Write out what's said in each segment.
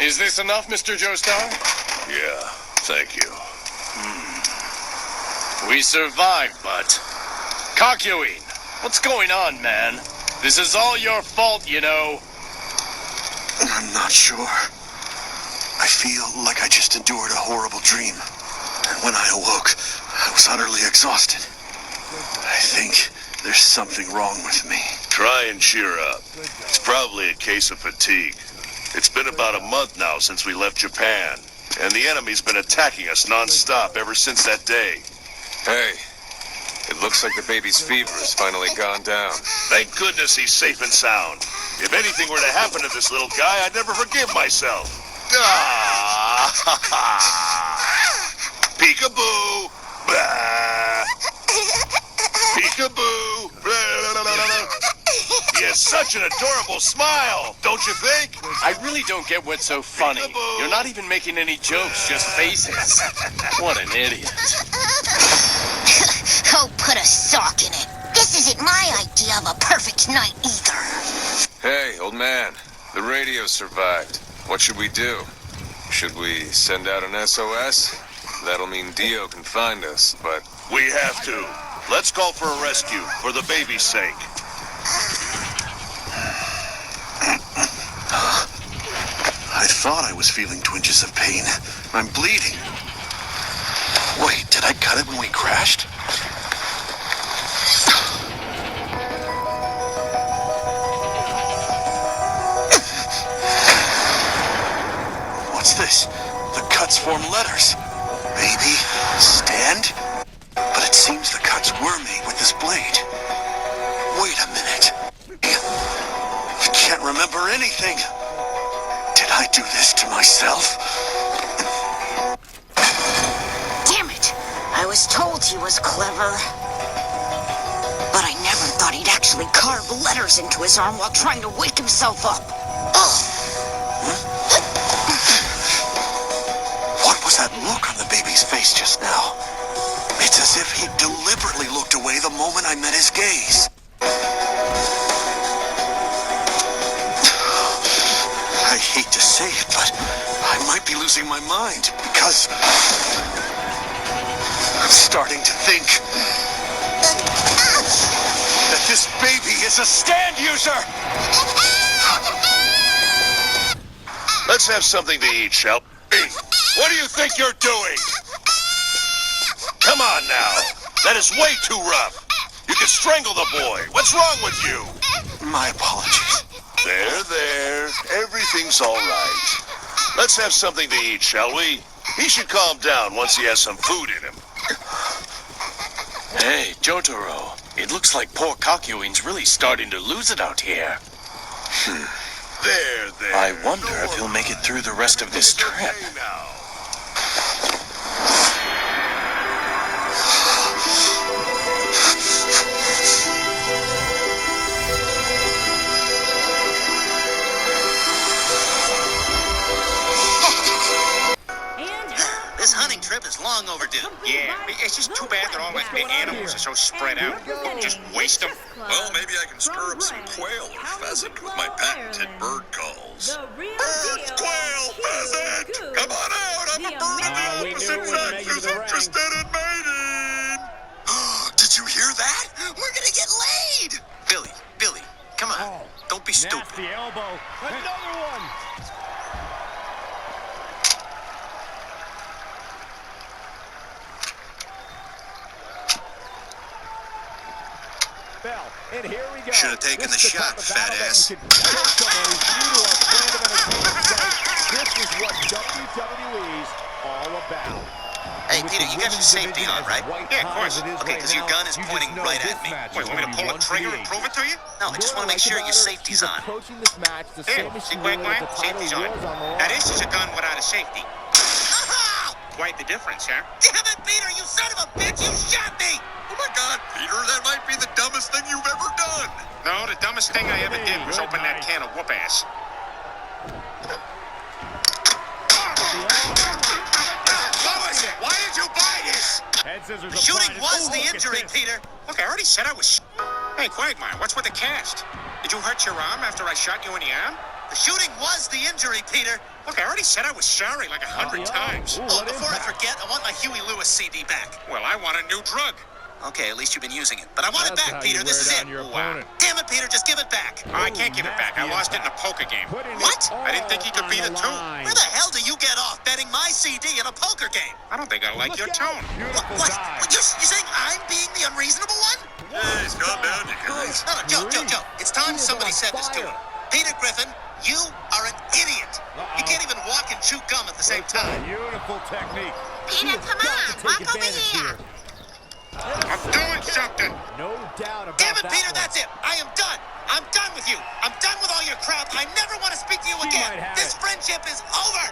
Is this enough, Mr. Joestar? Yeah, thank you. We survived, but... Cockyoing, what's going on, man? This is all your fault, you know. I'm not sure. I feel like I just endured a horrible dream. And when I awoke, I was utterly exhausted. I think there's something wrong with me. Try and cheer up. It's probably a case of fatigue. It's been about a month now since we left Japan, and the enemy's been attacking us non-stop ever since that day. Hey, it looks like the baby's fever has finally gone down. Thank goodness he's safe and sound. If anything were to happen to this little guy, I'd never forgive myself. Ah! Peekaboo! Blah! Peekaboo! Blah! He has such an adorable smile, don't you think? I really don't get what's so funny. Peekaboo. You're not even making any jokes, just faces. What an idiot. Oh, put a sock in it. This isn't my idea of a perfect night either. Hey, old man, the radio survived. What should we do? Should we send out an SOS? That'll mean Dio can find us, but... We have to. Let's call for a rescue, for the baby's sake. I thought I was feeling twinges of pain. I'm bleeding. Wait, did I cut it when we crashed? What's this? The cuts form letters. Baby, stand? But it seems the cuts were made with this blade. Wait a minute. I can't remember anything. Did I do this to myself? Damn it! I was told he was clever. But I never thought he'd actually carve letters into his arm while trying to wake himself up. Ugh. What was that look on the baby's face just now? It's as if he deliberately looked away the moment I met his gaze. I hate to say it, but I might be losing my mind because I'm starting to think that this baby is a stand user. Let's have something to eat, shall we? What do you think you're doing? Come on now. That is way too rough. You could strangle the boy. What's wrong with you? My apologies. There. Everything's all right. Let's have something to eat, shall we? He should calm down once he has some food in him. Hey, Jotaro. It looks like poor Cockyoing's really starting to lose it out here. There. I wonder if he'll make it through the rest of this trip. Okay now. This hunting trip is long overdue. Yeah, it's just too bad that all the animals are so spread out. Just waste them. Well, maybe I can stir up some quail or pheasant with my patented bird calls. Birds, quail, pheasant! Come on out! I'm a bird of the opposite sex who's interested in mating! Did you hear that? We're gonna get laid! Billy, come on. Don't be stupid. Nasty elbow. Another one. And here we go. Should have taken the shot, fat ass. This is what WWE's all about. Hey, Peter, you got your safety on, right? Yeah, of course. Okay, because your gun is pointing right at me. Wait, want me to pull a trigger and prove it to you? No, I just want to make sure your safety's on. Here, see, quick, safety's on. Now, this is a gun without a safety. Quite the difference, huh? Damn it, Peter, you son of a bitch! You shot me! Oh my God, Peter, that might be the dumbest thing you've ever done! No, the dumbest thing I ever did was open that can of whoop-ass. Lois, why did you buy this? The shooting was the injury, Peter. Look, I already said I was... Hey, Quagmire, what's with the cast? Did you hurt your arm after I shot you in the arm? The shooting was the injury, Peter. Look, I already said I was sorry like 100 times. Oh, before I forget, I want my Huey Lewis CD back. Well, I want a new drug. Okay, at least you've been using it. But I want it back, Peter. This is it. Wow. Damn it, Peter, just give it back. I can't give it back. I lost it in a poker game. What? I didn't think he could beat it too. Where the hell do you get off betting my CD in a poker game? I don't think I like your tone. What? You're saying I'm being the unreasonable one? Guys, calm down, you guys. No, Joe. It's time somebody said this to him. Peter Griffin, you are an idiot. You can't even walk and chew gum at the same time. Beautiful technique. Peter, come on, walk over here. I'm doing something. No doubt about Damn it, that Peter, one. that's it. I am done. I'm done with you. I'm done with all your crap. I never want to speak to you She again. might have This it. friendship is over.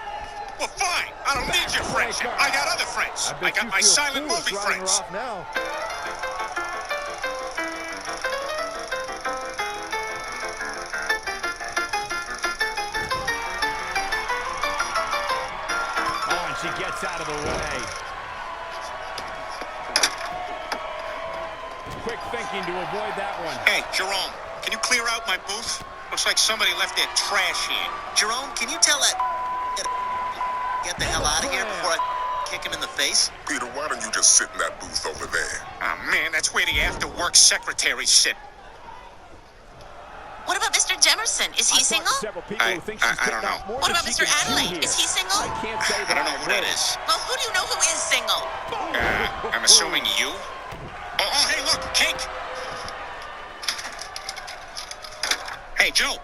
Well, fine. I don't need your friendship. I got other friends. I got my silent movie friends. Now. Oh, and she gets out of the way. Quick thinking to avoid that one. Hey, Jerome, can you clear out my booth? Looks like somebody left their trash here. Jerome, can you tell that get the hell out of here before I kick him in the face? Peter, why don't you just sit in that booth over there? Oh, man, that's where the after-work secretaries sit. What about Mr. Jemerson? Is he single? Several people who think she's I don't getting out know. more What than about she Mr. can chew Adelaide? here. Is he single? I can't say I don't know who that is. Well, who do you know who is single? I'm assuming you? Oh, hey, look, cake! Hey, Joe,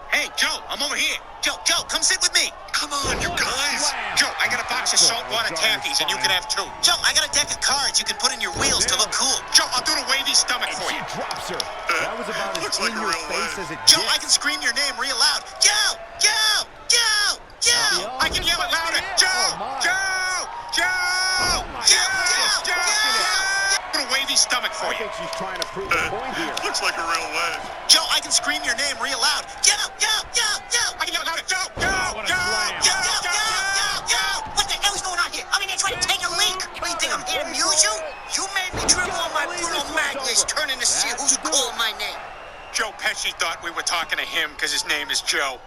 I'm over here. Joe, come sit with me. Come on, you guys. Joe, I got a box of saltwater taffies, and you can have 2. Joe, I got a deck of cards you can put in your wheels to look cool. Joe, I'll do the wavy stomach And for she you. drops her. That was about as Looks like in a your real face wave. as it Joe, gets. I can scream your name real loud. Joe! I can yell it louder. Joe! Do the wavy stomach for I you. think she's trying to prove a point here. Looks like a real wave. Joe, I can scream your name real loud. Joe! I can yell it louder. Joe! What a slam. What the hell's going on here? I'm in here trying to take a leak. What do you think I'm here to amuse you? You made me dribble on my Bruno Magnus, turning to see who's calling my name. Joe Pesci thought we were talking to him because his name is Joe.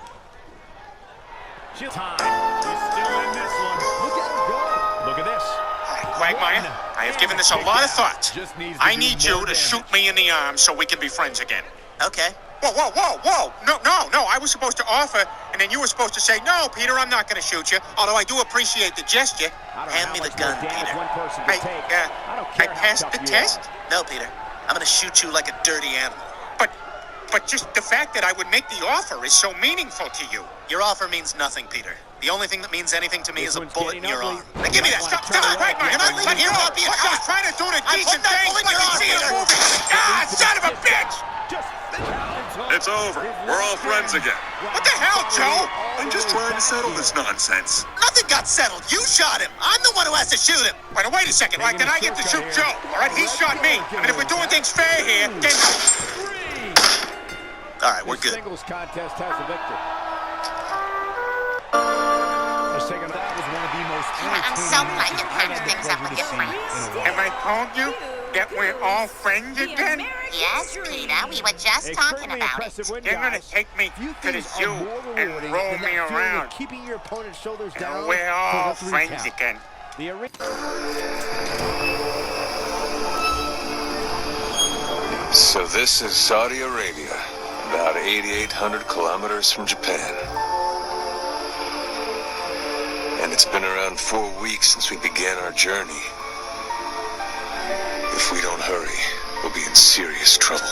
She's time. She's still in this one. Look at her go. Look at this. Quagmire, I have given this a lot of thought. Just needs to I do need more you to damage. shoot me in the arm so we can be friends again. Okay. Whoa. No. I was supposed to offer, and then you were supposed to say, no, Peter, I'm not going to shoot you, although I do appreciate the gesture. I don't know Hand how me the much gun, more damage Peter. one person can take. I don't care I how passed tough the you test? are. No, Peter. I'm gonna shoot you like a dirty animal. But just the fact that I would make the offer is so meaningful to you. Your offer means nothing, Peter. The only thing that means anything to me This is a one's bullet in getting your ugly. arm. Now give me that. Stop, Quagmire, You're not leaving here without being I was caught. trying to do the I decent put that thing bullet in like your you arm, see in a Peter. movie. Son of a bitch! Just It's over. We're all friends again. What the hell, Joe? I'm just trying to settle this nonsense. Nothing got settled. You shot him. I'm the one who has to shoot him. Wait a second. Right, then I get to shoot Joe. All right, he shot me. I mean, if we're doing things fair here, then... All right, we're This good. singles contest has a victor. Let's take it. That was one of the most I'm so glad you patched things up with your friends. Have I told you that we're all friends again? Yes, Peter, we were just talking about it. You're gonna take me to the zoo and roll me around. Keeping your opponent's shoulders down. And we're all for the 3 friends count. again. The arena. So this is Saudi Arabia, about 8,800 kilometers from Japan. And it's been around 4 weeks since we began our journey. If we don't hurry, we'll be in serious trouble.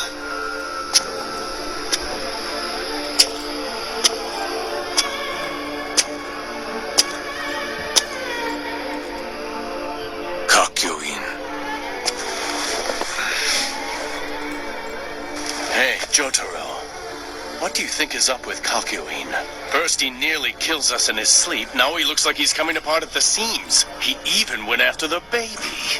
Hey, Jotaro. What do you think is up with Kakyoin? First he nearly kills us in his sleep, now he looks like he's coming apart at the seams. He even went after the baby.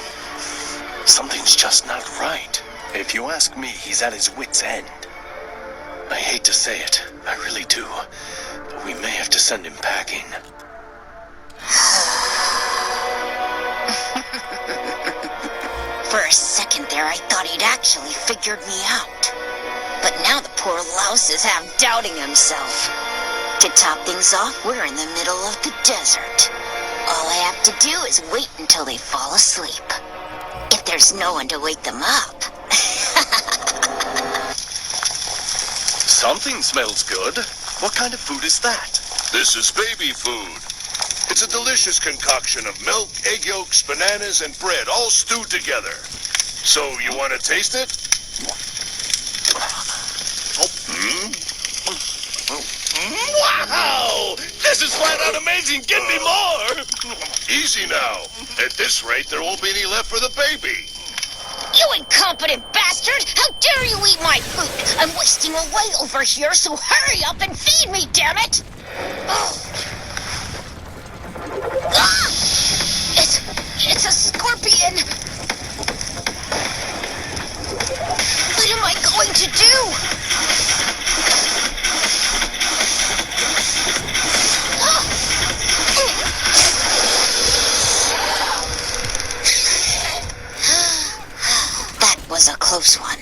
Something's just not right. If you ask me, he's at his wit's end. I hate to say it, I really do, but we may have to send him packing. For a second there, I thought he'd actually figured me out. But now the poor louse is half doubting himself. To top things off, we're in the middle of the desert. All I have to do is wait until they fall asleep. If there's no one to wake them up. Something smells good. What kind of food is that? This is baby food. It's a delicious concoction of milk, egg yolks, bananas, and bread, all stewed together. So, you want to taste it? Wow! This is flat out amazing! Give me more! Easy now. At this rate, there won't be any left for the baby. You incompetent bastard! How dare you eat my food? I'm wasting away over here, so hurry up and feed me, damn it! Oh. Ah! It's a scorpion! What am I going to do? That was a close one.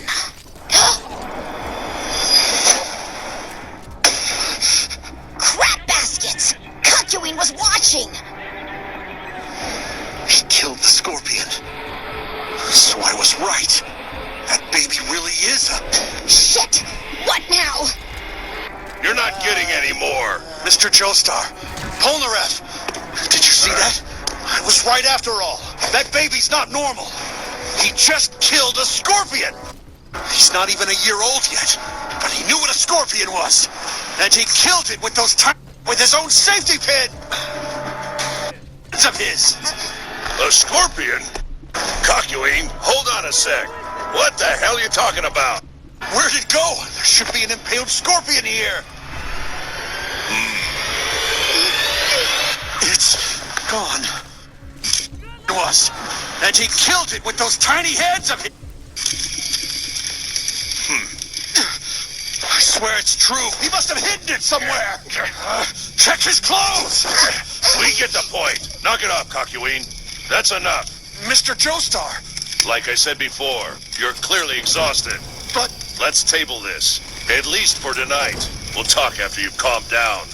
Crap baskets! Kakyoin was watching! He killed the scorpion. So I was right. That baby really is a... Shit! What now? You're not getting any more. Mr. Joestar, Polnareff, did you see that? I was right after all. That baby's not normal. He just killed a scorpion. He's not even a year old yet, but he knew what a scorpion was. And he killed it with with his own safety pin. Of his. A scorpion? Kakyoin, hold on a sec. What the hell are you talking about? Where'd it go? There should be an impaled scorpion here. It's gone. It was. And he killed it with those tiny heads of his. I swear it's true. He must have hidden it somewhere. Check his clothes. We get the point. Knock it off, Kakyoin. That's enough. Mr. Joestar. Like I said before, you're clearly exhausted. But Let's table this. At least for tonight. We'll talk after you've calmed down.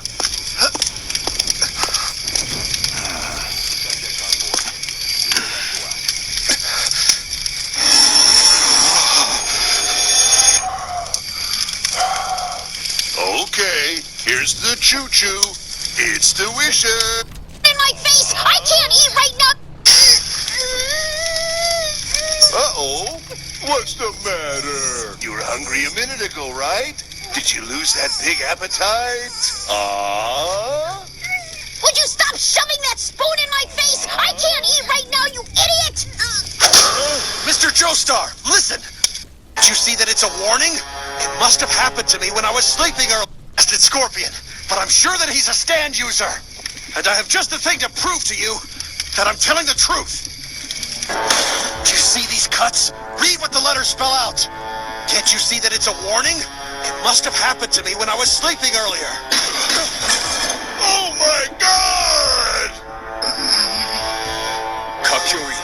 Okay, here's the choo-choo. It's delicious. In my face! I can't eat right now! Uh-oh. What's the matter? You were hungry a minute ago, right? Did you lose that big appetite? Would you stop shoving that spoon in my face? I can't eat right now, you idiot! Mr. Joestar, listen. Did you see that it's a warning? It must have happened to me when I was sleeping earlier. Blasted scorpion. But I'm sure that he's a stand user. And I have just the thing to prove to you that I'm telling the truth. Do you see these cuts? Read what the letters spell out. Can't you see that it's a warning? It must have happened to me when I was sleeping earlier. Oh my God! Kakyoin,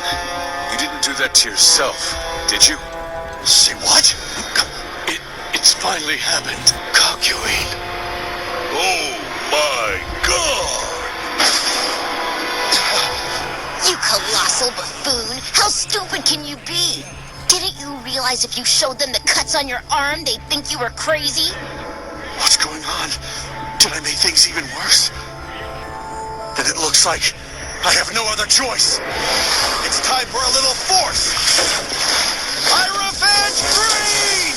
you didn't do that to yourself, did you? Say what? It's finally happened. Kakyoin. Oh my God! You colossal buffoon! How stupid can you be? Didn't you realize if you showed them the cuts on your arm, they'd think you were crazy? What's going on? Did I make things even worse? Then it looks like I have no other choice. It's time for a little force. Hierophant Green!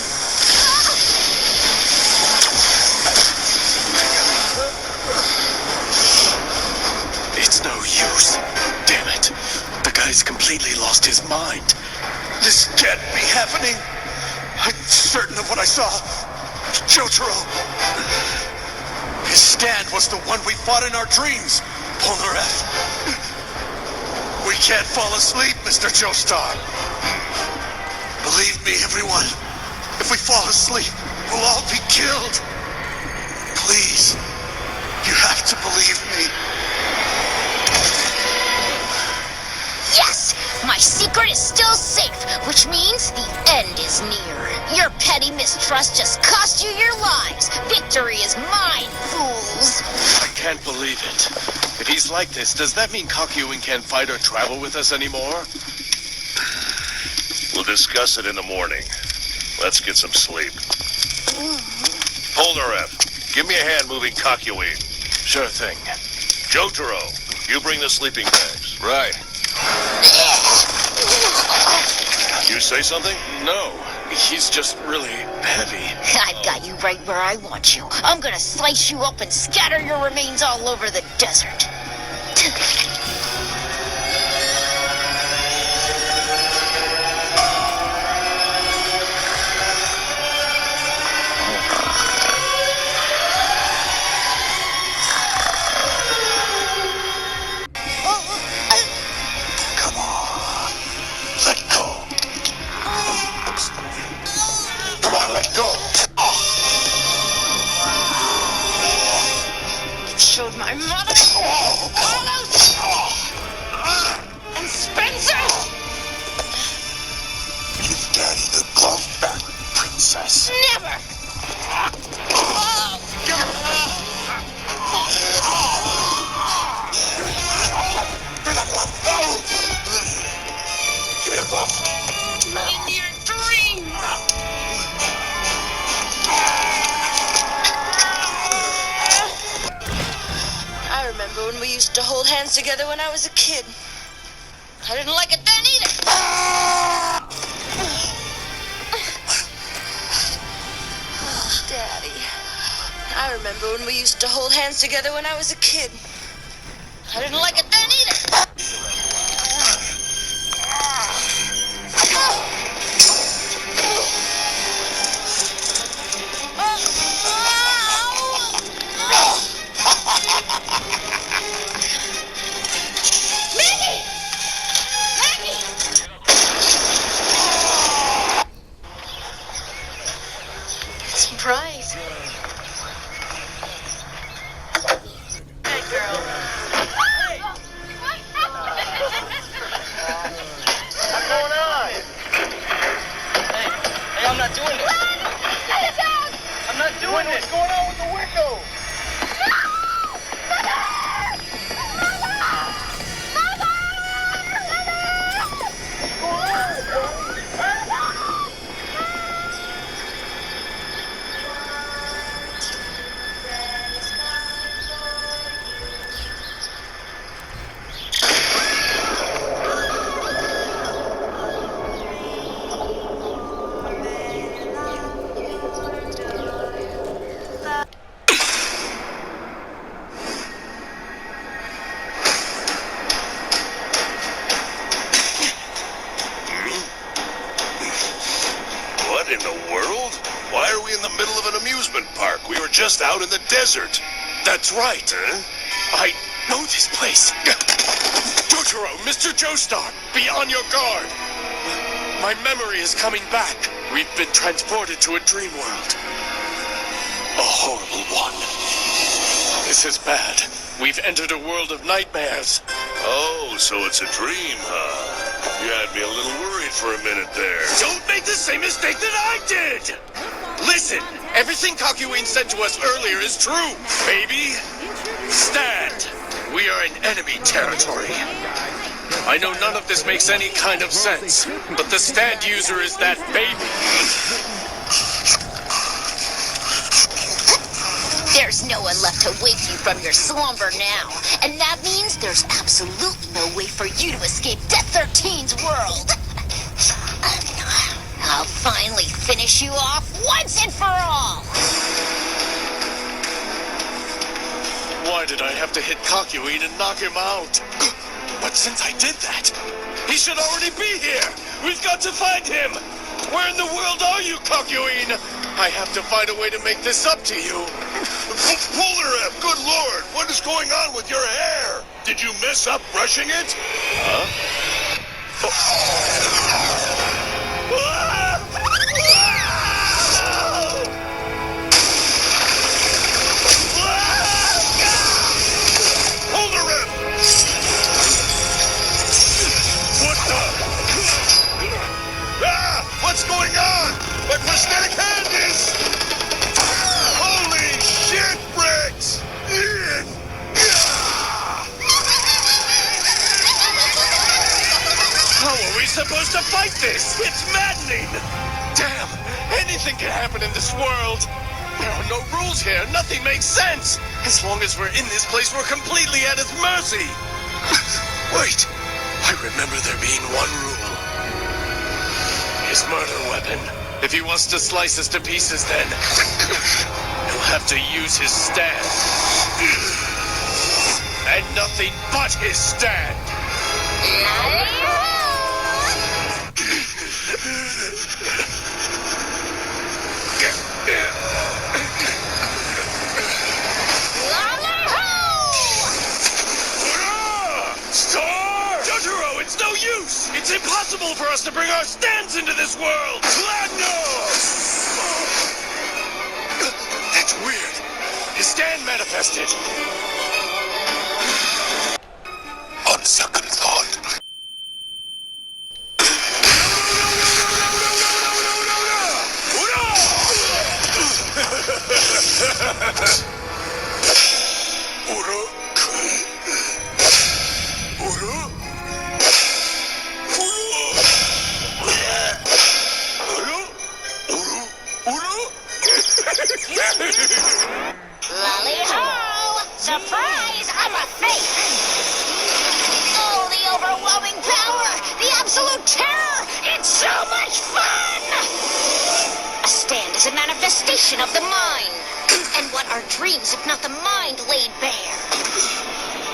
It's no use. Damn it. The guy's completely lost his mind. This can't be happening. I'm certain of what I saw. Jotaro. His stand was the one we fought in our dreams, Polnareff. We can't fall asleep, Mr. Joestar. Believe me, everyone. If we fall asleep, we'll all be killed. Please, you have to believe me. Yes! My secret is still safe! which means the end is near. Your petty mistrust just cost you your lives. Victory is mine, fools. I can't believe it. If he's like this, does that mean Kakyoin can't fight or travel with us anymore? We'll discuss it in the morning. Let's get some sleep. Polnareff, give me a hand moving Kakyoin. Sure thing. Jotaro, you bring the sleeping bags. Right. You say something? No, he's just really heavy. I've got you right where I want you. I'm gonna slice you up and scatter your remains all over the desert. Come on. Let go. Come on, let go. Showed my mother, Carlos, and Spencer. Give Daddy the glove back, Princess. Never. Give me the glove. In your dream. I remember when we used to hold hands together when I was a kid. I didn't like it then either. Oh, Daddy. I remember when we used to hold hands together when I was a kid. I didn't like it then either. Maggie! Maggie! It's bright. Hey, girl. What's going on? Hey, I'm not doing this. I'm not doing this. What's going on with the window? What in the world? Why are we in the middle of an amusement park? We were just out in the desert. That's right. Huh? I know this place. Jotaro, Mr. Joestar, be on your guard. My memory is coming back. We've been transported to a dream world. A horrible one. This is bad. We've entered a world of nightmares. Oh, so it's a dream, huh? You had me a little worried for a minute there. Don't make the same mistake that I did! Listen, everything Kakyoin said to us earlier is true, baby. Stand. We are in enemy territory. I know none of this makes any kind of sense, but the stand user is that baby. There's no one left to wake you from your slumber now. And that means there's absolutely no way for you to escape Death 13's world. I'll finally finish you off once and for all. Why did I have to hit Kakyoin and knock him out? But since I did that, he should already be here. We've got to find him. Where in the world are you, Kakyoin? I have to find a way to make this up to you. Polnareff, good lord, what is going on with your hair? Did you mess up brushing it? Polnareff! What the? supposed to fight this? It's maddening! Damn! Anything can happen in this world! There are no rules here. Nothing makes sense. As long as we're in this place, we're completely at his mercy. Wait. I remember there being one rule. His murder weapon. If he wants to slice us to pieces, then he'll have to use his stand. And nothing but his stand. Star! Jotaro, it's no use! It's impossible for us to bring our stands into this world! That's weird. His stand manifested. On second thought. Lolly-ho! Surprise! I'm a fake! Oh, the overwhelming power! The absolute terror! It's so much fun! A stand is a manifestation of the mind. And what are dreams if not the mind laid bare?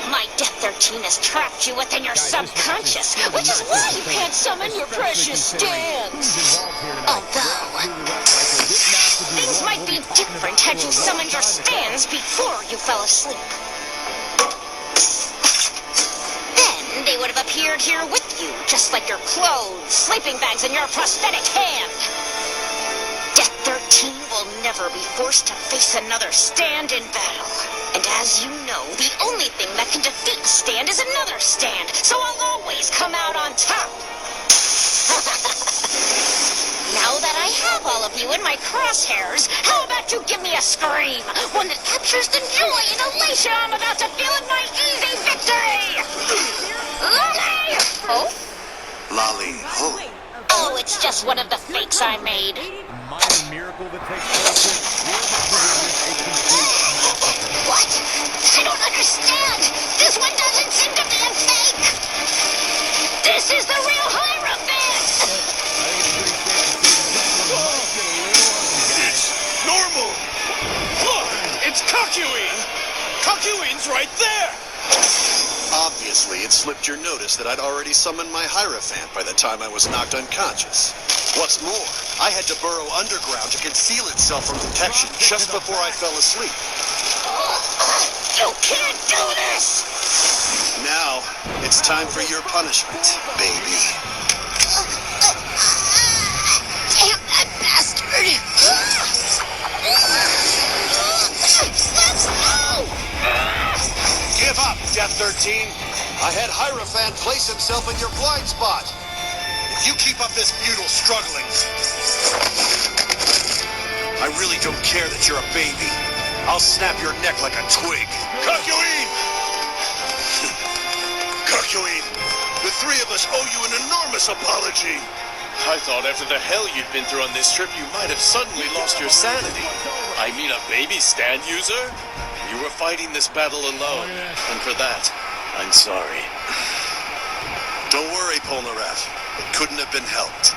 My Death 13 has trapped you within your subconscious, which is why you can't summon your precious stands. Although, things might be different had you summoned your stands before you fell asleep. Then they would have appeared here with you, just like your clothes, sleeping bags, and your prosthetic hand. Death 13 will never be forced to face another stand in battle. And as you know, the only thing that can defeat a stand is another stand, so I'll always come out on top. Now that I have all of you in my crosshairs, how about you give me a scream? One that captures the joy and elation I'm about to feel in my easy victory! Lolly! Oh? Lolly-ho. Oh, it's just one of the fakes I made. Minor miracle that takes place. What? I don't understand! This one doesn't seem to be a fake! This is the real Hierophant! It's normal! Look! It's Kakuin! Kakuin's right there! Obviously, it slipped your notice that I'd already summoned my Hierophant by the time I was knocked unconscious. What's more, I had to burrow underground to conceal itself from detection just before I fell asleep. You can't do this! Now, it's time for your punishment, baby. Damn that bastard! Let's go! Give up, Death 13. I had Hierophant place himself in your blind spot. If you keep up this futile struggling, I really don't care that you're a baby. I'll snap your neck like a twig. Kakuin! Kakuin, the three of us owe you an enormous apology. I thought after the hell you'd been through on this trip, you might have suddenly lost your sanity. I mean, a baby stand user? You were fighting this battle alone, and for that, I'm sorry. Don't worry, Polnareff. It couldn't have been helped.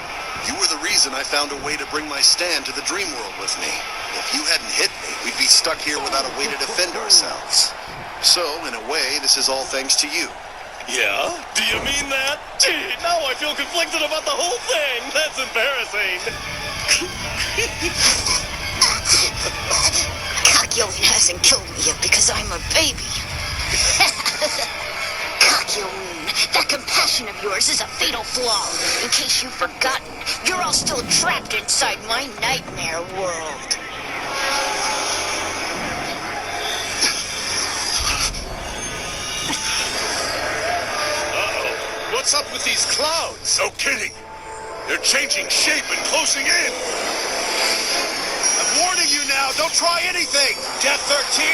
You were the reason I found a way to bring my stand to the dream world with me. If you hadn't hit me, we'd be stuck here without a way to defend ourselves. So, in a way, this is all thanks to you. Yeah? Do you mean that? Gee, now I feel conflicted about the whole thing. That's embarrassing. Kakuin hasn't killed me yet because I'm a baby. Kakuin, that compassion of yours is a fatal flaw. In case you've forgotten, you're all still trapped inside my nightmare world. What's up with these clouds? No kidding. They're changing shape and closing in. I'm warning you now, don't try anything, Death 13!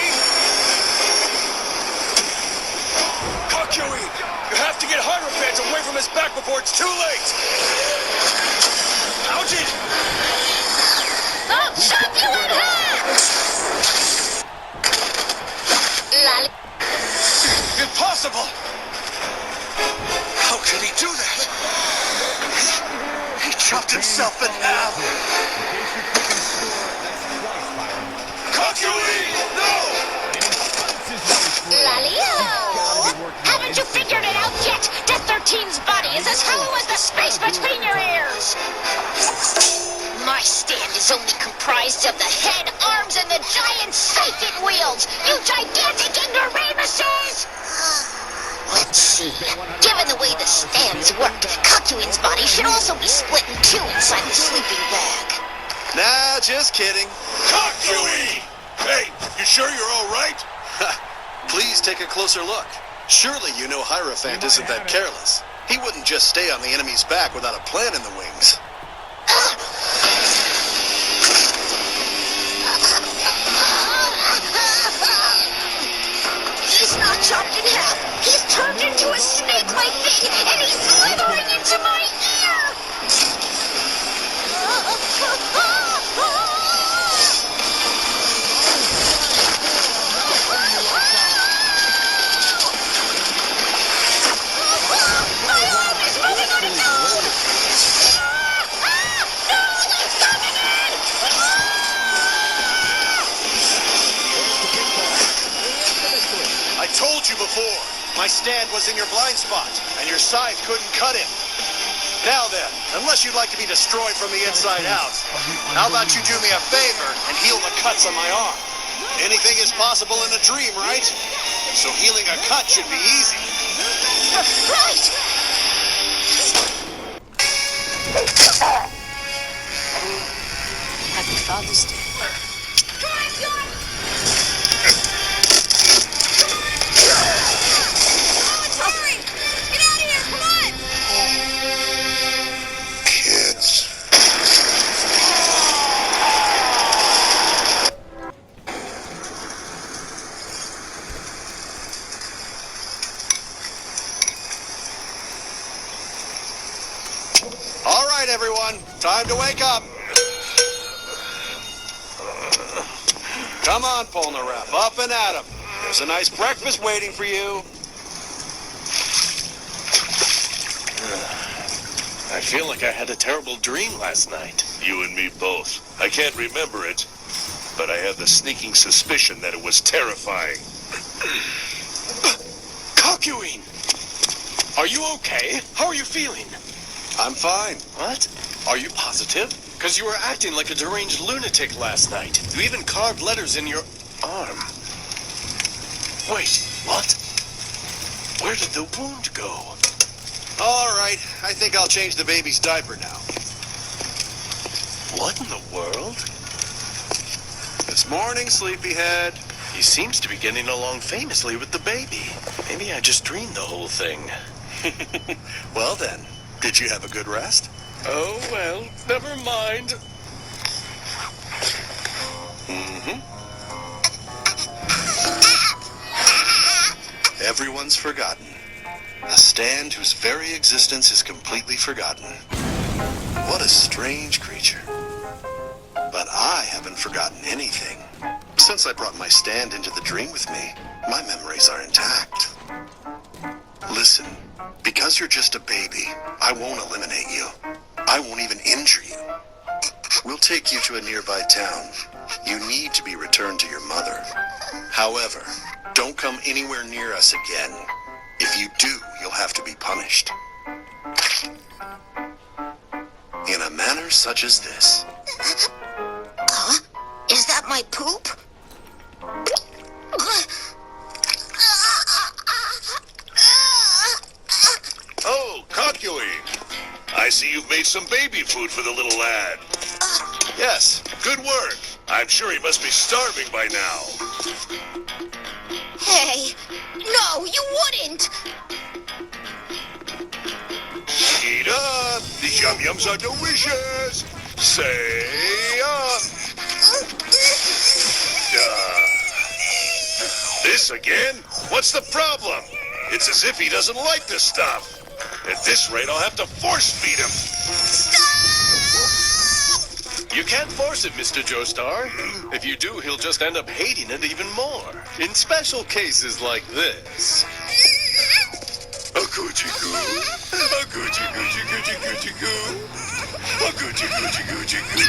Kakuin, you have to get Hierophant away from his back before it's too late! Ouchie! I'll chop you in half! Lolly. Impossible! How could he do that? He chopped himself in half! Kakui! No! Lolly-o! Haven't you figured it out yet? Death 13's body is as hollow as the space between your ears! My stand is only comprised of the head, arms, and the giant safe it wields! You gigantic ignoramuses! Let's see. Given the way the stands work, Kakuin's body should also be split in two inside the sleeping bag. Nah, just kidding. Kakui! Hey, you sure you're all right? Please take a closer look. Surely you know Hierophant isn't that careless. He wouldn't just stay on the enemy's back without a plan in the wings. He's not chopped in half. He's turned into a snake-like thing, and he's slithering into my ear! My arm is moving on its own! No, it's coming in! I told you before, my stand was in your blind spot, and your scythe couldn't cut it. Now then, unless you'd like to be destroyed from the inside out, how about you do me a favor and heal the cuts on my arm? Anything is possible in a dream, right? So healing a cut should be easy. Right! Happy Father's Day. Kids. All right, everyone, time to wake up. Come on, Polnareff, up and at 'em. There's a nice breakfast waiting for you. I feel like I had a terrible dream last night. You and me both. I can't remember it, but I have the sneaking suspicion that it was terrifying. Kakui! Are you okay? How are you feeling? I'm fine. What? Are you positive? Because you were acting like a deranged lunatic last night. You even carved letters in your arm. Wait, what? Where did the wound go? All right, I think I'll change the baby's diaper now. What in the world? It's morning, sleepyhead. He seems to be getting along famously with the baby. Maybe I just dreamed the whole thing. Well then, did you have a good rest? Oh, well, never mind. Everyone's forgotten. A stand whose very existence is completely forgotten. What a strange creature. But I haven't forgotten anything. Since I brought my stand into the dream with me, my memories are intact. Listen, because you're just a baby, I won't eliminate you. I won't even injure you. We'll take you to a nearby town. You need to be returned to your mother. However, don't come anywhere near us again. If you do, you'll have to be punished. In a manner such as this. Huh? Is that my poop? Oh, Kakui! I see you've made some baby food for the little lad. Yes. Good work. I'm sure he must be starving by now. Hey, no, you wouldn't! Eat up! These yum-yums are delicious! Say up! This again? What's the problem? It's as if he doesn't like this stuff. At this rate, I'll have to force feed him. You can't force it, Mr. Joestar. If you do, he'll just end up hating it even more. In special cases like this. A coochie goo. A coochie coochie coochie coochie goo. A coochie coochie coochie goo.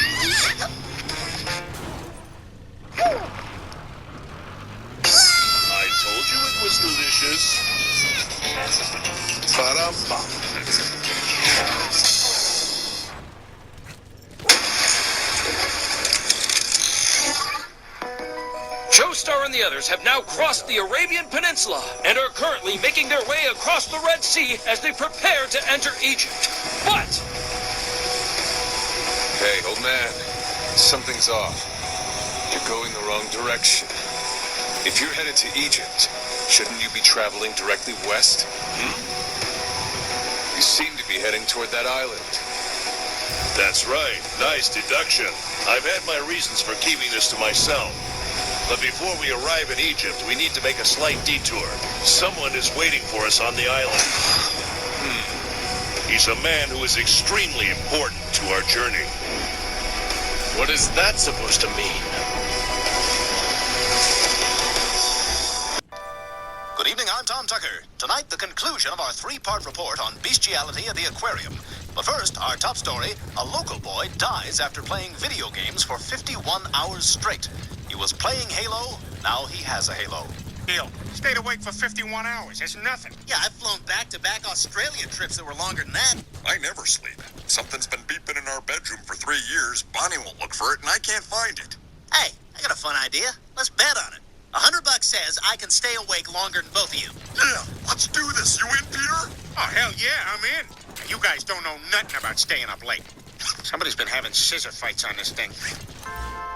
I told you it was delicious. Ba-dum-bum. Joestar and the others have now crossed the Arabian Peninsula and are currently making their way across the Red Sea as they prepare to enter Egypt. But... Hey, old man. Something's off. You're going the wrong direction. If you're headed to Egypt, shouldn't you be traveling directly west? You seem to be heading toward that island. That's right. Nice deduction. I've had my reasons for keeping this to myself. But before we arrive in Egypt, we need to make a slight detour. Someone is waiting for us on the island. He's a man who is extremely important to our journey. What is that supposed to mean? Good evening, I'm Tom Tucker. Tonight, the conclusion of our three-part report on bestiality at the aquarium. But first, our top story, a local boy dies after playing video games for 51 hours straight. He was playing Halo, now he has a Halo. Neil, stayed awake for 51 hours. That's nothing. Yeah, I've flown back-to-back Australia trips that were longer than that. I never sleep. Something's been beeping in our bedroom for 3 years. Bonnie won't look for it, and I can't find it. Hey, I got a fun idea. Let's bet on it. $100 says I can stay awake longer than both of you. Yeah, let's do this. You in, Peter? Oh, hell yeah, I'm in. You guys don't know nothing about staying up late. Somebody's been having scissor fights on this thing.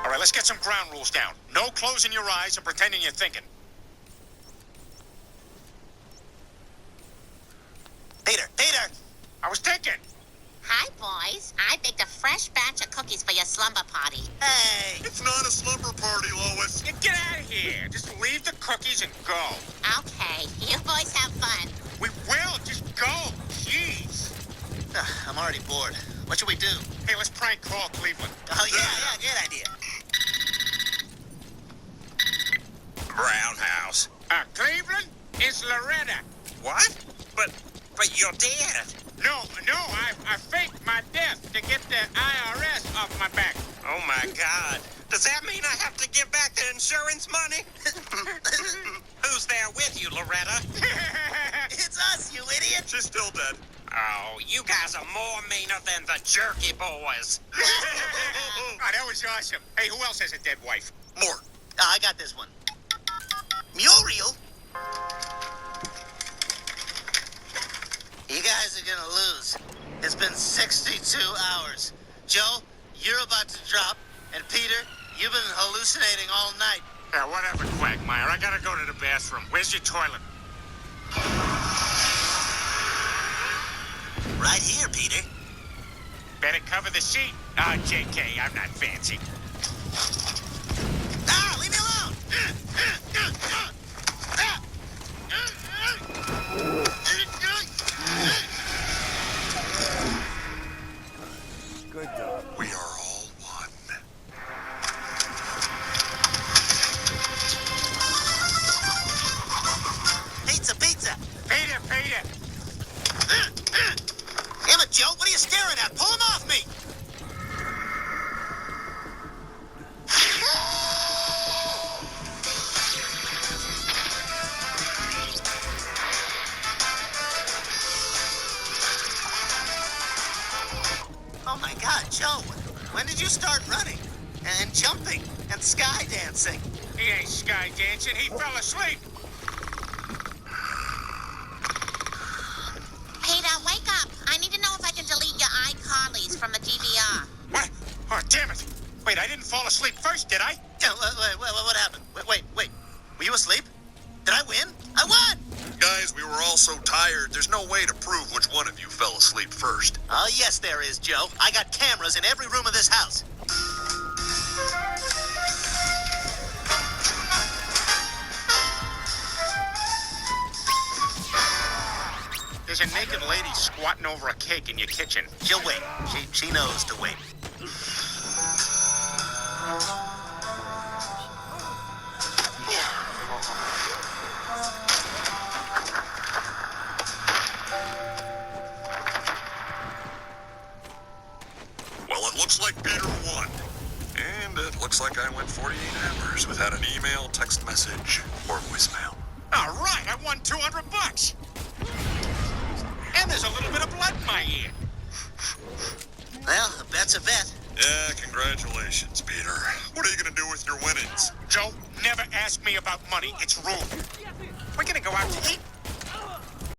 All right, let's get some ground rules down. No closing your eyes and pretending you're thinking. Peter! I was thinking. Hi, boys. I baked a fresh batch of cookies for your slumber party. Hey! It's not a slumber party, Lois. Yeah, get out of here. Just leave the cookies and go. Okay, you boys have fun. We will. Just go. Jeez. I'm already bored. What should we do? Hey, let's prank call Cleveland. Oh, yeah, good idea. Brown House. Cleveland, it's Loretta. What? But you're dead. No, I faked my death to get the IRS off my back. Oh my God. Does that mean I have to give back the insurance money? Who's there with you, Loretta? It's us, you idiot! She's still dead. Oh, you guys are more meaner than the Jerky Boys. Oh, that was awesome. Hey, who else has a dead wife? Mort. I got this one. Muriel? You guys are gonna lose. It's been 62 hours. Joe, you're about to drop, and Peter, you've been hallucinating all night. Yeah, whatever, Quagmire. I gotta go to the bathroom. Where's your toilet? Right here, Peter. Better cover the seat. Ah, JK, I'm not fancy. Ah, leave me alone! Good dog. We are all one. Pizza! Peter! Damn it, Joe, what are you staring at? Pull him off me! Oh my God, Joe, when did you start running? And jumping? And sky dancing? He ain't sky dancing. He fell asleep. Peter, wake up. I need to know if I can delete your iCarlys from the DVR. What? Oh, damn it. Wait, I didn't fall asleep first, did I? Yeah, wait, what happened? Wait. Were you asleep? Did I win? I won! Guys, we were all so tired, there's no way to prove which one of you fell asleep first. Oh, yes, there is, Joe. I got cameras in every room of this house. There's a naked lady squatting over a cake in your kitchen. She'll wait. She knows to wait. Well, it looks like Peter won. And it looks like I went 48 hours without an email, text message, or voicemail. All right, I won $200. And there's a little bit of blood in my ear. Well, a bet's a bet. Yeah, congratulations, Peter. What are you gonna do with your winnings? Joe, never ask me about money. It's rude. We're gonna go out to eat.